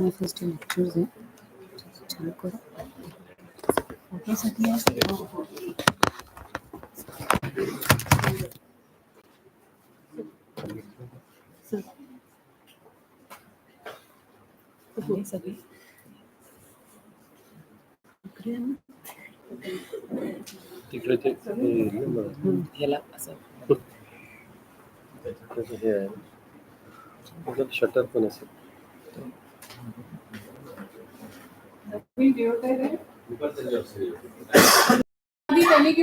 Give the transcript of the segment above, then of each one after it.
omfs lectures है चालू करो फोटोसाठी सगळे तिकडे ते ह्याला असं हे आहे शटर पण असेल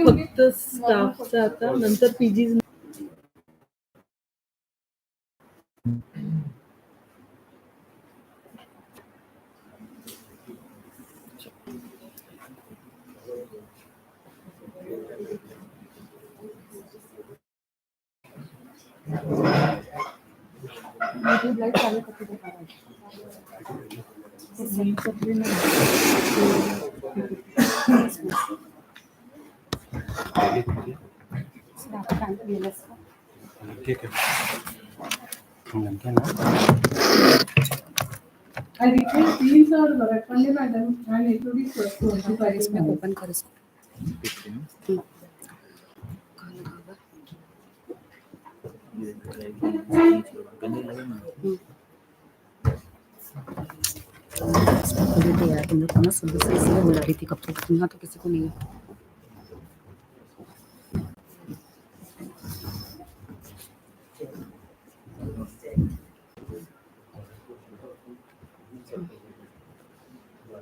फक्त स्टाफचा आता नंतर पीजी लाईट चालू करते ठीक आहे ना I request please our Rakpande madam and introduce yourself. Open कर यार तुम लोग ना सुबह से इसलिए बुला रही थी कब तक यहाँ तो किसी को नहीं है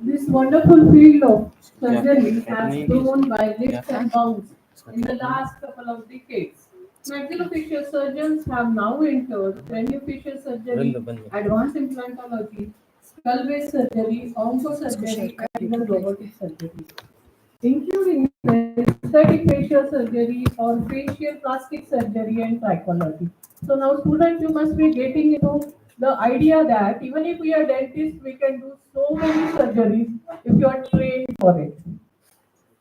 This wonderful field of surgery has grown by leaps and bounds in the last couple of decades. Maxillofacial surgeons have now entered craniofacial surgery, advanced implantology, skull-based surgery, oncosurgery, and even robotic surgery, including aesthetic facial surgery or facial plastic surgery and trichology. So now students, you must be getting into the idea that even if we are dentists, we can do so many surgeries if you are trained for it.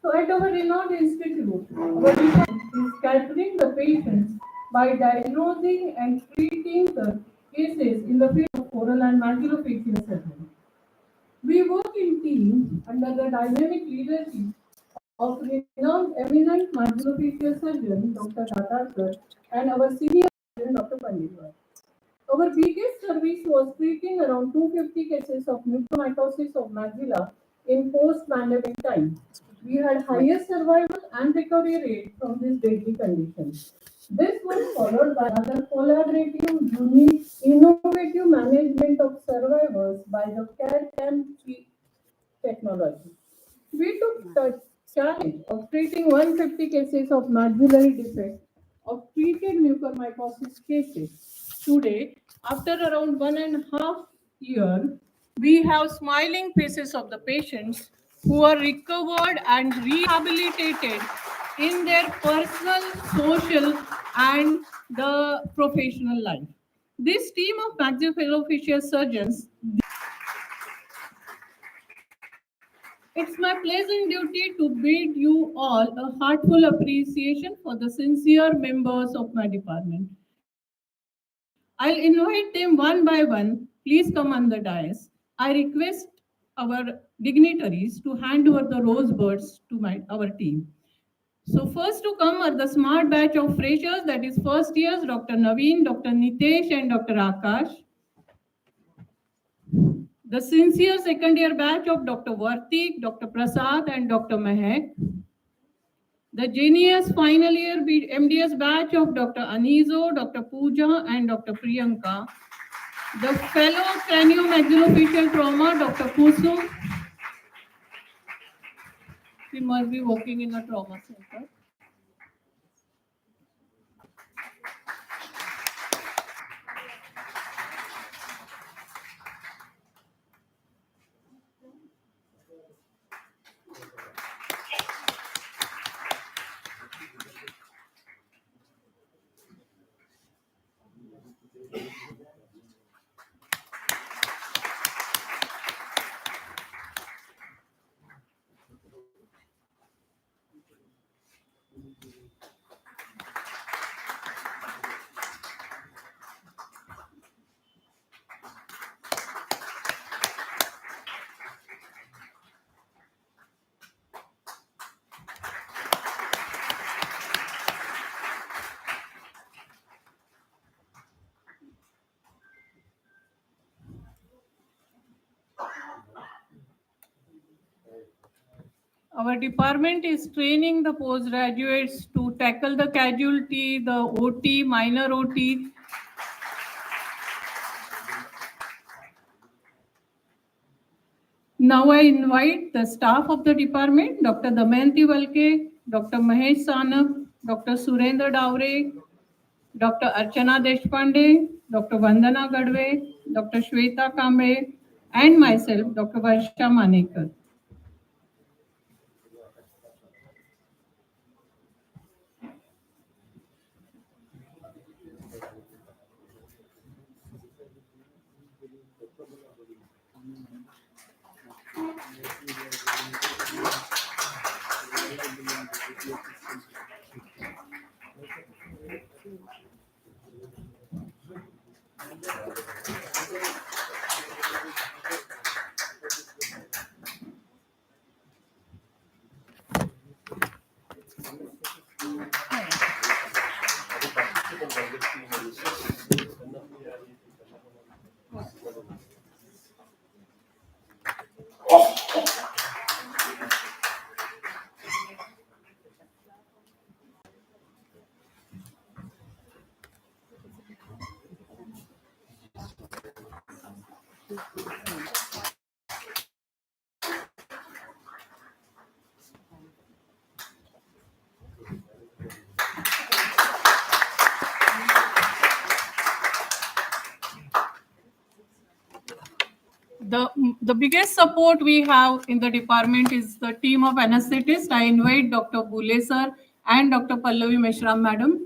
So at our renowned institute, our mission is capturing the patients by diagnosing and treating the cases in the field of oral and maxillofacial surgery. We work in teams under the dynamic leadership of renowned eminent maxillofacial surgeon Dr. Datarkar and our senior surgeon Dr. Panditwar. Our biggest service was treating around 250 cases of mucormycosis of maxilla in post-pandemic time. We had highest survival and recovery rate from this deadly condition. This was followed by other collaborative, unique, innovative management of survivors by the CAD-CAM technology. We took the challenge of treating 150 cases of maxillary defect of treated mucormycosis cases. Today, after around 1.5 years, we have smiling faces of the patients who are recovered and rehabilitated in their personal, social, and the professional life. This team of maxillofacial surgeons, it's my pleasant duty to bid you all a heartful appreciation for the sincere members of my department. I'll invite them one by one. Please come on the dais. I request our dignitaries to hand over the rosebuds to our team. So first to come are the smart batch of freshers, that is first years, Dr. Naveen, Dr. Nitesh, and Dr. Akash. The sincere second year batch of Dr. Vartik, Dr. Prasad, and Dr. Mehak. The genius final year MDS batch of Dr. Anizo, Dr. Pooja, and Dr. Priyanka. The fellow craniomaxillofacial trauma, Dr. Kusum. She must be working in a trauma center. Our department is training the postgraduates to tackle the casualty, the OT, minor OT. Now I invite the staff of the department, Dr. Damayanti Valke, Dr. Mahesh Sanak, Dr. Surendra Davre, Dr. Archana Deshpande, Dr. Vandana Gadve, Dr. Shweta Kamble, and myself, Dr. Varsha Manekar. The biggest support we have in the department is the team of anesthetists. I invite Dr. Bule sir and Dr. Pallavi Meshram madam.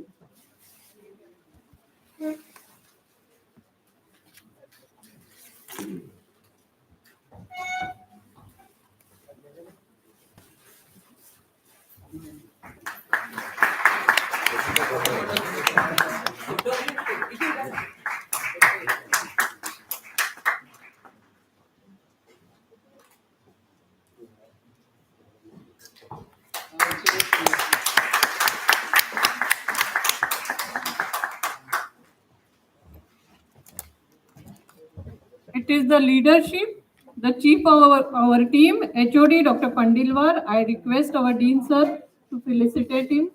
It is the leadership, the chief of our team, HOD Dr. Pandilwar. I request our Dean sir to felicitate him.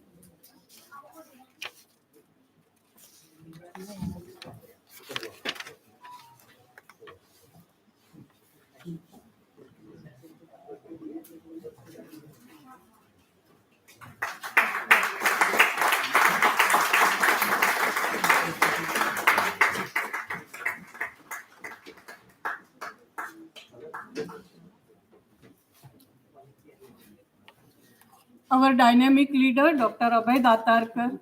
Our dynamic leader, Dr. Abhay Datarkar.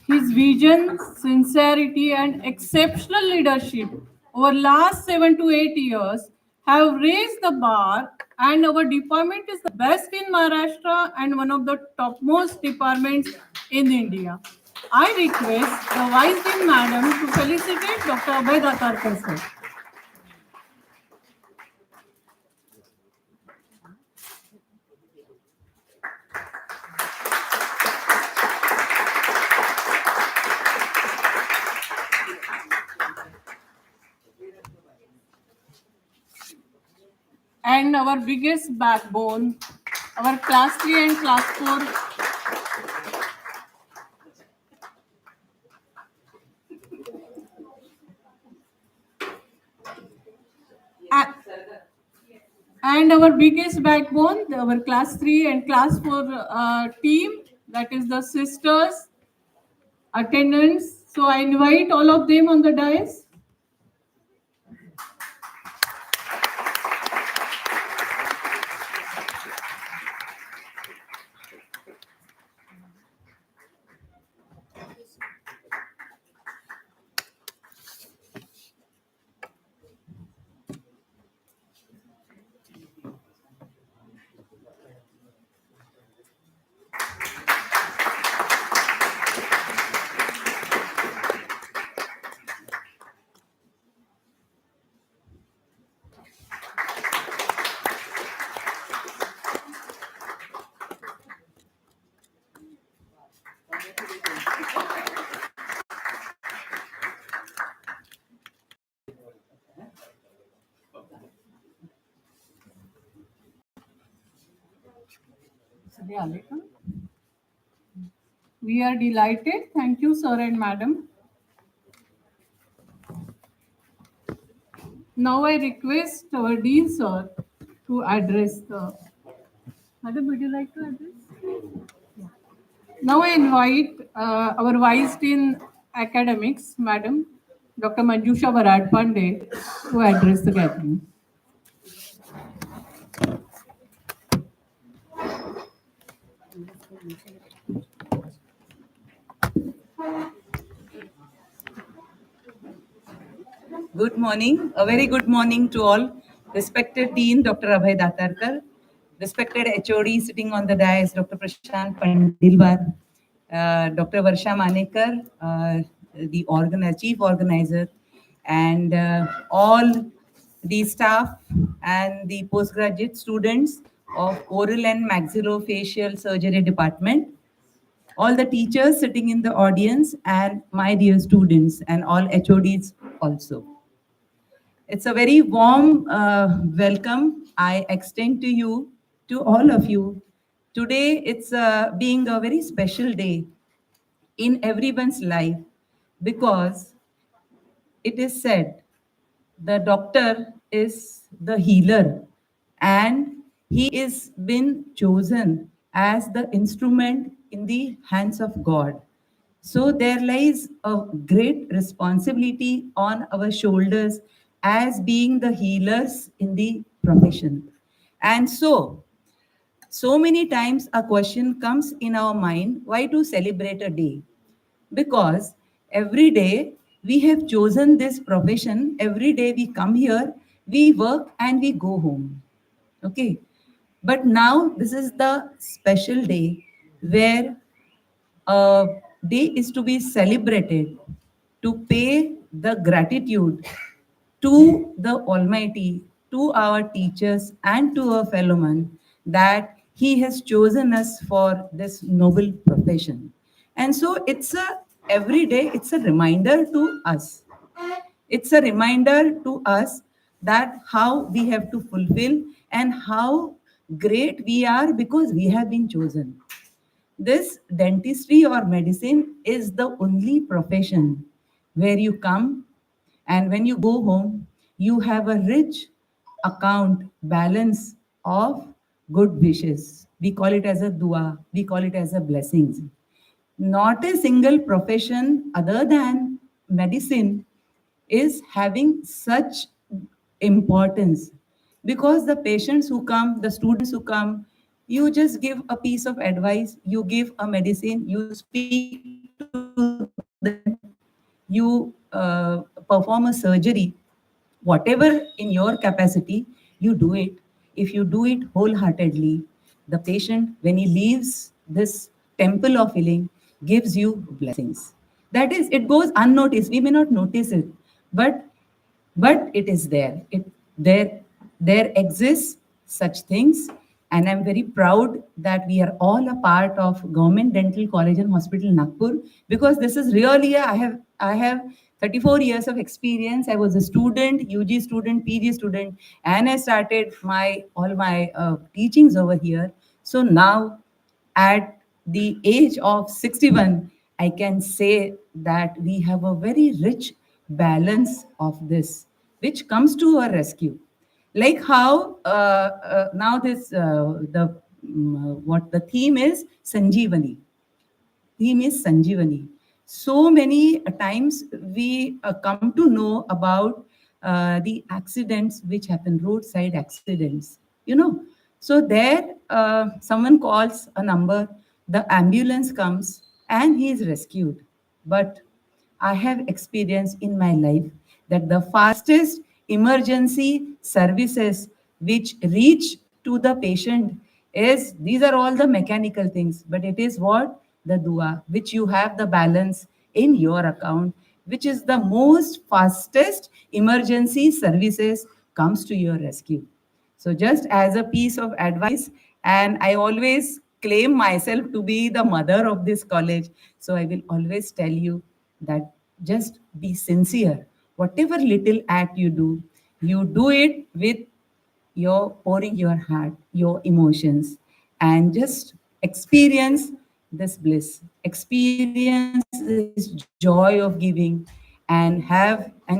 His vision, sincerity, and exceptional leadership over last 7 to 8 years have raised the bar, and our department is the best in Maharashtra and one of the topmost departments in India. I request the Vice Dean Madam to felicitate Dr. Abhay Datarkar sir. And our biggest backbone, our class 3 and class 4 and our biggest backbone, our class 3 and class 4 team, that is the sisters, attendants. So I invite all of them on the dais. We are delighted. Thank you, sir and madam. Now I request our Dean sir to address the. Madam, would you like to address? Now I invite our Vice Dean Academics, Madam Dr. Manjusha Barad Pandey, to address the gathering. Good morning, a very good morning to all. Respected Dean Dr. Abhay Datarkar, respected HOD sitting on the dais, Dr. Prashant Pandilwar, Dr. Varsha Manekar, chief organizer, and all the staff and the postgraduate students of Oral and Maxillofacial Surgery Department, all the teachers sitting in the audience, and my dear students and all HODs also. It's a very warm welcome I extend to you, to all of you. Today, it's being a very special day in everyone's life because it is said the doctor is the healer and he is been chosen as the instrument in the hands of God. So there lies a great responsibility on our shoulders as being the healers in the profession. And so many times a question comes in our mind, why to celebrate a day? Because every day we have chosen this profession, every day we come here, we work and we go home. Okay. But now this is the special day where a day is to be celebrated to pay the gratitude to the Almighty, to our teachers, and to our fellow man that He has chosen us for this noble profession. And so it's a every day, it's a reminder to us. It's a reminder to us that how we have to fulfill and how great we are because we have been chosen. This dentistry or medicine is the only profession where you come and when you go home, you have a rich account balance of good wishes. We call it as a dua, we call it as a blessings. Not a single profession other than medicine is having such importance because the patients who come, the students who come, you just give a piece of advice, you give a medicine, you speak to them, you perform a surgery, whatever in your capacity, you do it. If you do it wholeheartedly, the patient, when he leaves this temple of healing, gives you blessings. That is, it goes unnoticed. We may not notice it, but it is there. There exists such things, and I'm very proud that we are all a part of Government Dental College and Hospital Nagpur because this is really I have 34 years of experience. I was a student, UG student, PG student, and I started all my teachings over here. So now at the age of 61, I can say that we have a very rich balance of this, which comes to our rescue. Like how now what the theme is Sanjeevani. Theme is Sanjeevani. So many times we come to know about the accidents which happen, roadside accidents, So there, someone calls a number, the ambulance comes, and he is rescued. But I have experienced in my life that the fastest emergency services which reach to the patient is these are all the mechanical things, but it is what the dua, which you have the balance in your account, which is the most fastest emergency services comes to your rescue. So just as a piece of advice, and I always claim myself to be the mother of this college. So I will always tell you that just be sincere. Whatever little act you do it with your pouring your heart, your emotions, and just experience this bliss, experience this joy of giving, and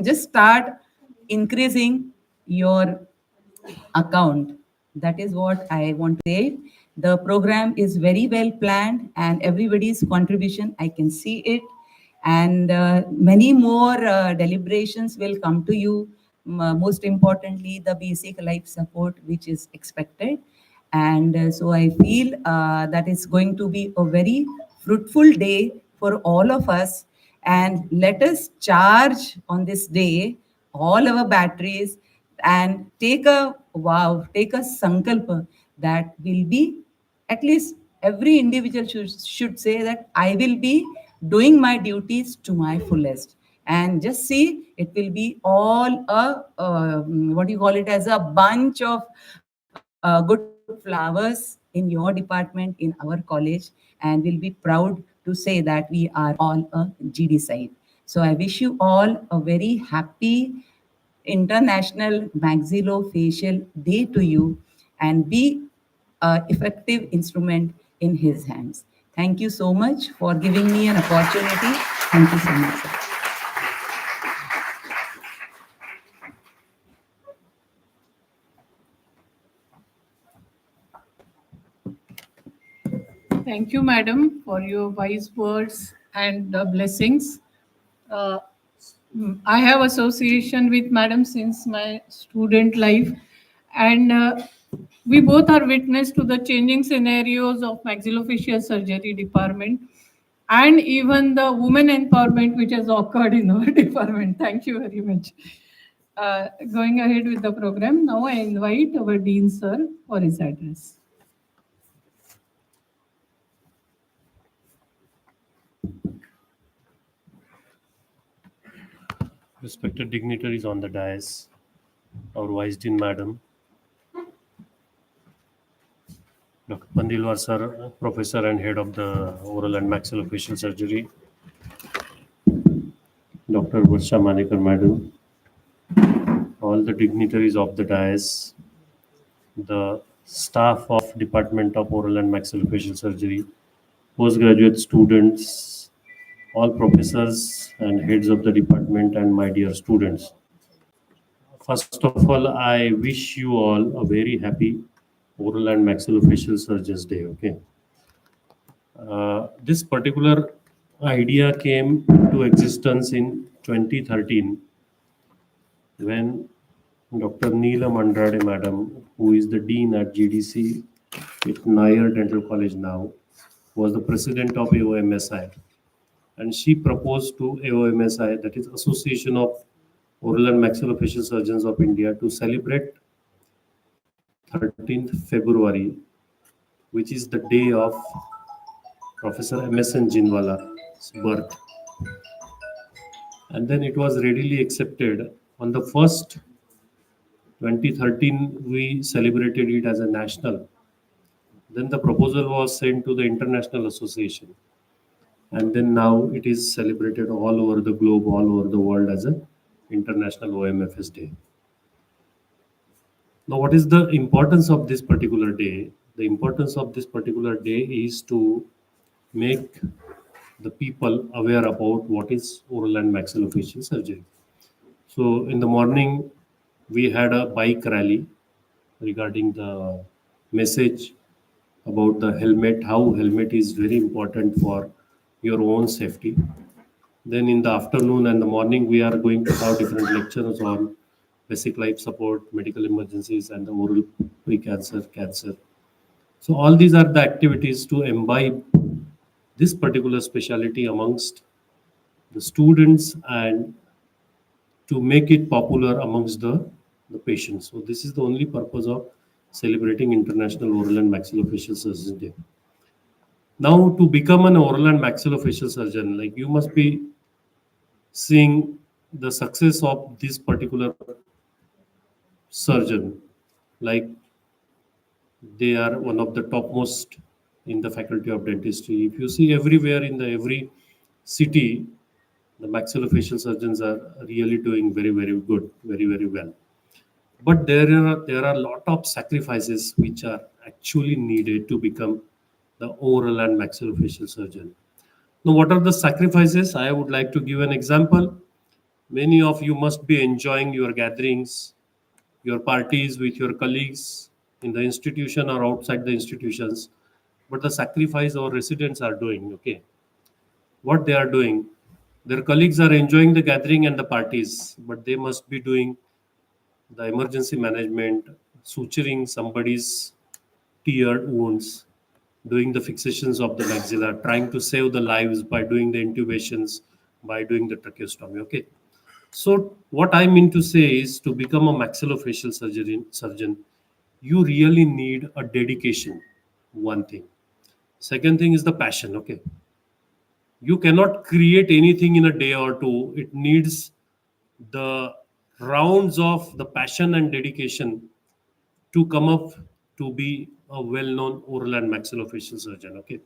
just start increasing your account. That is what I want to say. The program is very well planned, and everybody's contribution, I can see it. And many more deliberations will come to you. Most importantly, the basic life support, which is expected. And so I feel that it's going to be a very fruitful day for all of us. And let us charge on this day all our batteries and take a sankalpa that will be, at least every individual should say that I will be doing my duties to my fullest. And just see, it will be all a what do you call it, as a bunch of good flowers in your department, in our college, and we'll be proud to say that we are all a GD side. So I wish you all a very happy International Maxillofacial Day to you, and be an effective instrument in his hands. Thank you so much for giving me an opportunity. Thank you so much, sir. Thank you, madam, for your wise words and blessings. Uh, I have association with madam since my student life, and we both are witness to the changing scenarios of maxillofacial surgery department and even the women empowerment which has occurred in our department. Thank you very much. Going ahead with the program, now I invite our Dean sir for his address. Respected dignitaries on the dais, our Vice Dean Madam, Dr. Pandilwar Sir, Professor and Head of the Oral and Maxillofacial Surgery, Dr. Varsha Manikar Madam, all the dignitaries of the dais, the staff of Department of Oral and Maxillofacial Surgery, postgraduate students, all professors and heads of the department, and my dear students. First of all, I wish you all a very happy Oral and Maxillofacial Surgeons Day. Okay. This particular idea came to existence in 2013 when Dr. Neelam Andrade Madam, who is the Dean at GDC with Nair Dental College now, was the president of AOMSI. And she proposed to AOMSI, that is Association of Oral and Maxillofacial Surgeons of India, to celebrate 13th February, which is the day of Professor M.S.N. Jinwala's birth. And then it was readily accepted. On the first 2013, we celebrated it as a national. Then the proposal was sent to the International Association. And then now it is celebrated all over the globe, all over the world as an International OMFS Day. Now, what is the importance of this particular day? The importance of this particular day is to make the people aware about what is oral and maxillofacial surgery. So in the morning, we had a bike rally regarding the message about the helmet, how helmet is very important for your own safety. Then in the afternoon and the morning, we are going to have different lectures on basic life support, medical emergencies, and the oral pre-cancer, cancer. So all these are the activities to imbibe this particular specialty amongst the students and to make it popular amongst the patients. So this is the only purpose of celebrating International Oral and Maxillofacial Surgeons Day. Now, to become an oral and maxillofacial surgeon, like you must be seeing the success of this particular surgeon, like they are one of the topmost in the faculty of dentistry. If you see everywhere in the every city, the maxillofacial surgeons are really doing very, very good, very, very well. But there are a lot of sacrifices which are actually needed to become the oral and maxillofacial surgeon. Now, what are the sacrifices? I would like to give an example. Many of you must be enjoying your gatherings, your parties with your colleagues in the institution or outside the institutions. But the sacrifice our residents are doing, okay, what they are doing, their colleagues are enjoying the gathering and the parties, but they must be doing the emergency management, suturing somebody's teared wounds, doing the fixations of the maxilla, trying to save the lives by doing the intubations, by doing the tracheostomy. Okay. So what I mean to say is, to become a maxillofacial surgeon, you really need a dedication. One thing. Second thing is the passion. Okay. You cannot create anything in a day or two. It needs the rounds of the passion and dedication to come up to be a well-known oral and maxillofacial surgeon. Okay.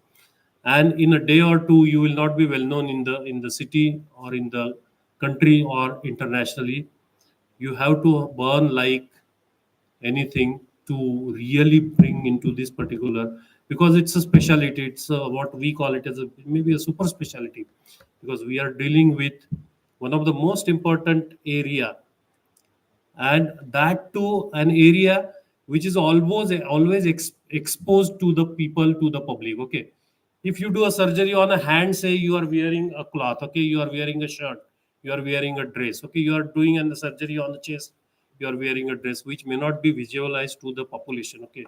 And in a day or two, you will not be well known in the city or in the country or internationally. You have to burn like anything to really bring into this particular, because it's a specialty. It's what we call it as a maybe a super specialty, because we are dealing with one of the most important area, and that to an area which is always exposed to the people, to the public. Okay, if you do a surgery on a hand, say you are wearing a cloth, okay, you are wearing a shirt, you are wearing a dress, okay, you are doing a surgery on the chest, you are wearing a dress which may not be visualized to the population. Okay,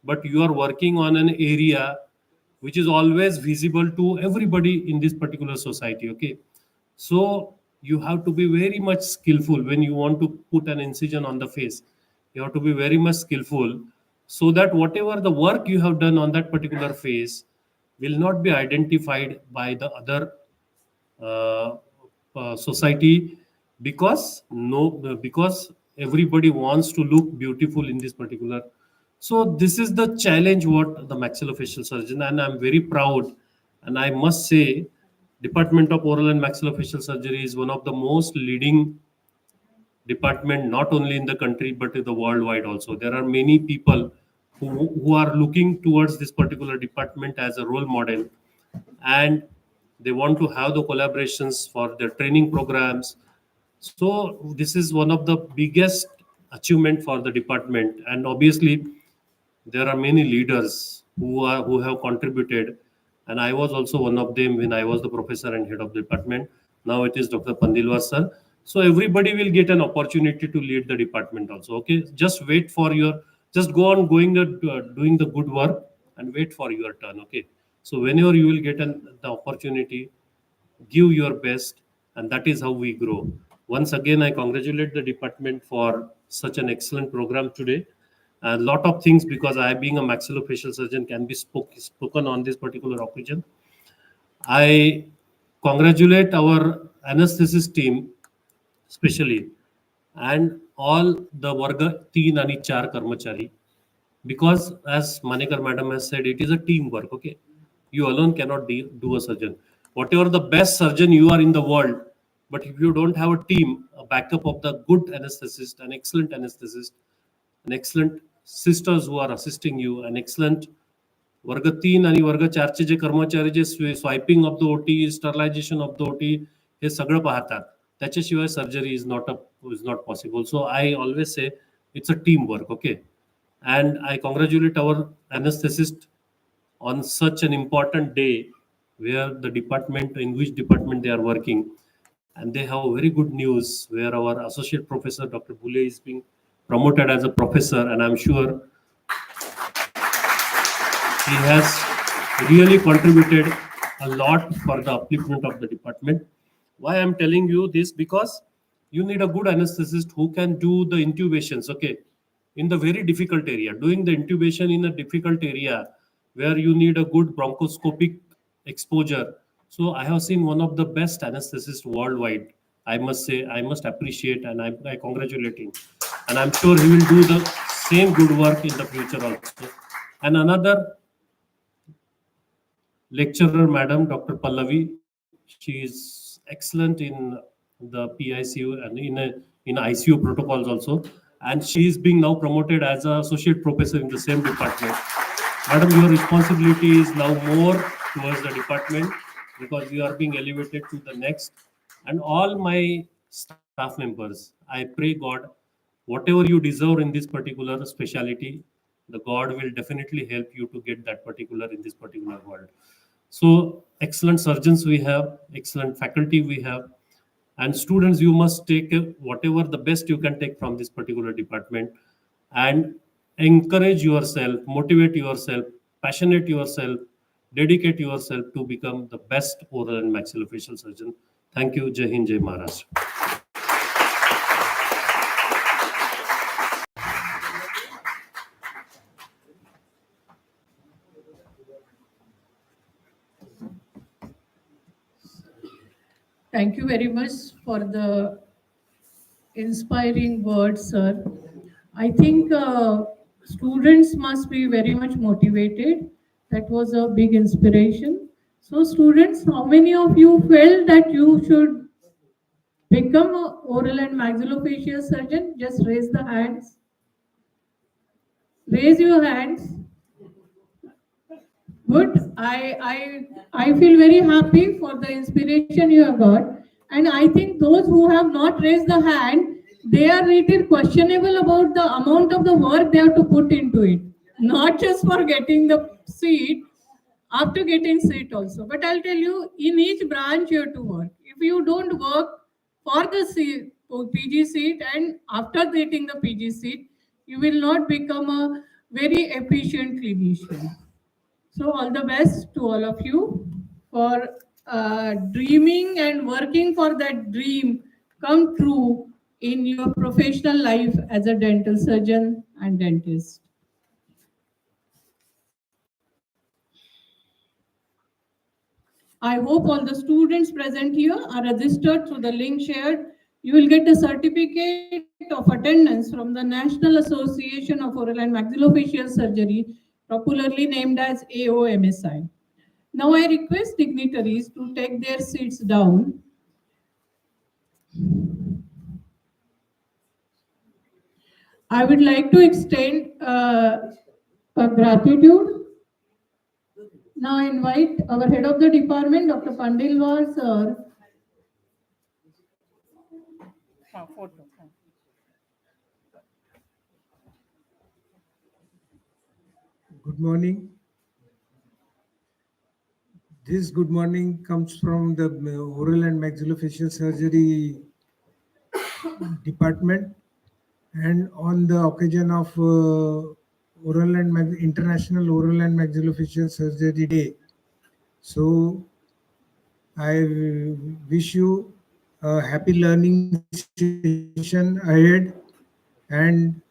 but you are working on an area which is always visible to everybody in this particular society. Okay, so you have to be very much skillful when you want to put an incision on the face. You have to be very much skillful, so that whatever the work you have done on that particular face will not be identified by the other uh, society, because no because everybody wants to look beautiful in this particular. So this is the challenge what the maxillofacial surgeon, and I'm very proud, and I must say department of oral and maxillofacial surgery is one of the most leading department, not only in the country but in the worldwide also. There are many people who are looking towards this particular department as a role model, and they want to have the collaborations for their training programs. So this is one of the biggest achievement for the department, and obviously there are many leaders who have contributed, and I was also one of them when I was the professor and head of the department. Now it is Dr. Pandilwar sir. So everybody will get an opportunity to lead the department also. Okay, just wait for your, just go on doing the good work and wait for your turn. Okay, so whenever you will get the opportunity, give your best, and that is how we grow. Once again, I congratulate the department for such an excellent program today. A lot of things, because I, being a maxillofacial surgeon, can be spoken on this particular occasion. I congratulate our anesthesis team, especially, and all the Varga 3 and 4 Karmachari, because as Manekar madam has said, it is a teamwork. Okay, you alone cannot do a surgeon. Whatever the best surgeon you are in the world, but if you don't have a team, a backup of the good anesthetist, an excellent anesthetist, an excellent sisters who are assisting you, an excellent वर्ग 3 आणि वर्ग 4चे जे कर्मचारी जे swiping of the OT, sterilisation of the OT, हे सगळं पाहतात, त्याच्याशिवाय surgery is not possible. So I always say it's a team work. Okay, and I congratulate our anesthetist on such an important day, where the department, in which department they are working, and they have very good news where our associate professor Dr. Bule is being promoted as a professor, and I'm sure he has really contributed a lot for the upliftment of the department. Why I'm telling you this? Because you need a good anesthetist who can do the intubations, okay, in the very difficult area. Doing the intubation in a difficult area where you need a good bronchoscopic exposure. So I have seen one of the best anesthetists worldwide. I must say, I must appreciate, and I congratulate him. And I'm sure he will do the same good work in the future also. And another lecturer, Madam Dr. Pallavi, she is excellent in the PICU and in ICU protocols also, and she is being now promoted as an associate professor in the same department. Madam, your responsibility is now more towards the department because you are being elevated to the next. And all my staff members, I pray God, whatever you deserve in this particular speciality, the God will definitely help you to get that particular in this particular world. So excellent surgeons we have, excellent faculty we have, and students, you must take whatever the best you can take from this particular department and encourage yourself, motivate yourself, passionate yourself, dedicate yourself to become the best oral and maxillofacial surgeon. Thank you. Jai Hind, Jai Maharashtra. Thank you very much for the inspiring words, sir. I think students must be very much motivated. That was a big inspiration. So, students, how many of you felt that you should become a oral and maxillofacial surgeon? Just raise the hands. Raise your hands. Good. I feel very happy for the inspiration you have got. And I think those who have not raised the hand, they are little questionable about the amount of the work they have to put into it. Not just for getting the seat, after getting seat also. But I'll tell you, in each branch you have to work. If you don't work for the seat, for PG seat, and after getting the PG seat, you will not become a very efficient clinician. So, all the best to all of you for dreaming and working for that dream come true in your professional life as a dental surgeon and dentist. I hope all the students present here are registered through the link shared. You will get a certificate of attendance from the National Association of Oral and Maxillofacial Surgery, popularly named as AOMSI. Now I request dignitaries to take their seats down. I would like to extend a gratitude. Now I invite our head of the department, Dr. Pandilwar sir. Good morning. This good morning comes from the oral and maxillofacial surgery department, and on the occasion of International Oral and Maxillofacial Surgery Day. So I wish you a happy learning session ahead, and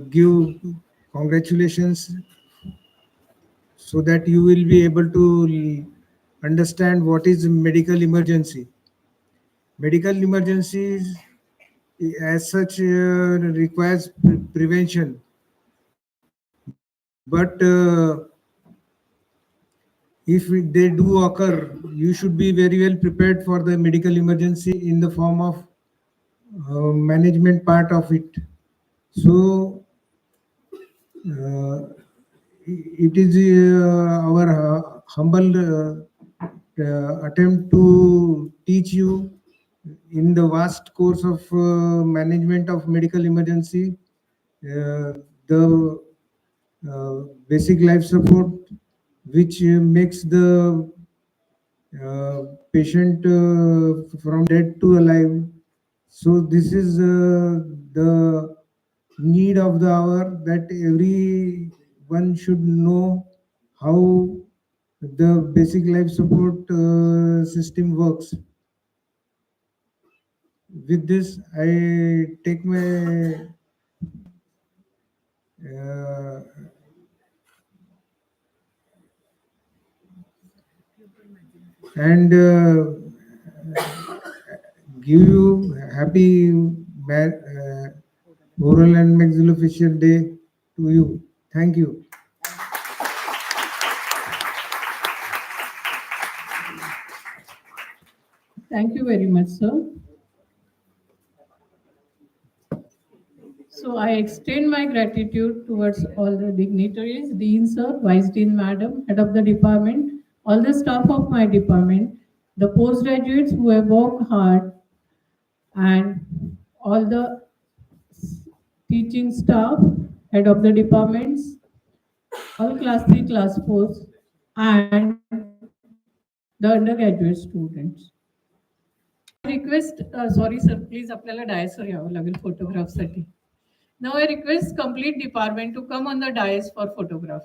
give congratulations so that you will be able to understand what is medical emergency. Medical emergencies as such requires prevention, but if they do occur, you should be very well prepared for the medical emergency in the form of management part of it. So it is our humble attempt to teach you in the vast course of management of medical emergency, the basic life support, which makes the patient from dead to alive. So this is the need of the hour, that everyone should know how the basic life support system works. With this, I take my and give you happy oral and maxillofacial day to you. Thank you. Thank you very much, sir. So I extend my gratitude towards all the dignitaries, Dean Sir, Vice Dean Madam, Head of the Department, all the staff of my department, the postgraduates who have worked hard, and all the teaching staff, Head of the departments, all class 3, class 4s, and the undergraduate students. I request, sorry sir, please आपल्याला डायसवर यावं लागेल फोटोग्राफसाठी. Now I request complete department to come on the dais for photograph.